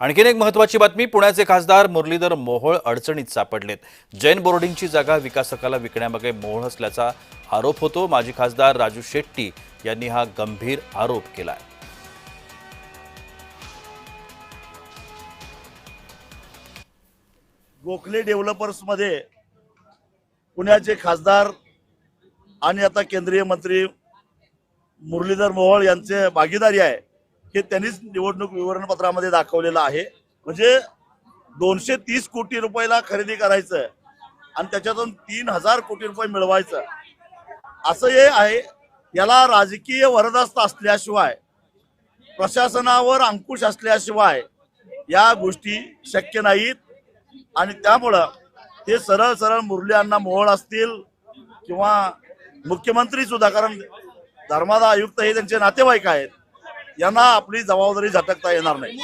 आणखीन एक महत्त्वाची बातमी, पुण्याचे खासदार मुरलीधर मोहोळ अडचणीत सापडलेत। जैन बोर्डिंगची जागा विकासकाला विकण्यामागे मोहोळ असल्याचा आरोप होतो। माजी खासदार राजू शेट्टी यांनी हा गंभीर आरोप केलाय। गोखले डेव्हलपर्समध्ये पुण्याचे खासदार आणि आता केंद्रीय मंत्री मुरलीधर मोहोळ यांचे भागीदारी आहे हे त्यांनीच निवडणूक विवरणपत्रामध्ये दाखवलेलं आहे। म्हणजे 230 कोटी रुपयाला खरेदी करायचं आणि त्याच्यातून 3000 कोटी रुपये मिळवायचं असं हे आहे। याला राजकीय वरदस्त असल्याशिवाय, प्रशासनावर अंकुश असल्याशिवाय या गोष्टी शक्य नाहीत। आणि त्यामुळं हे सरळ सरळ मुरली अण्णा मोहोळ असतील किंवा मुख्यमंत्री सुद्धा, कारण धर्मादा आयुक्त हे त्यांचे नातेवाईक आहेत, यांना आपली जबाबदारी झटकता येणार नाही।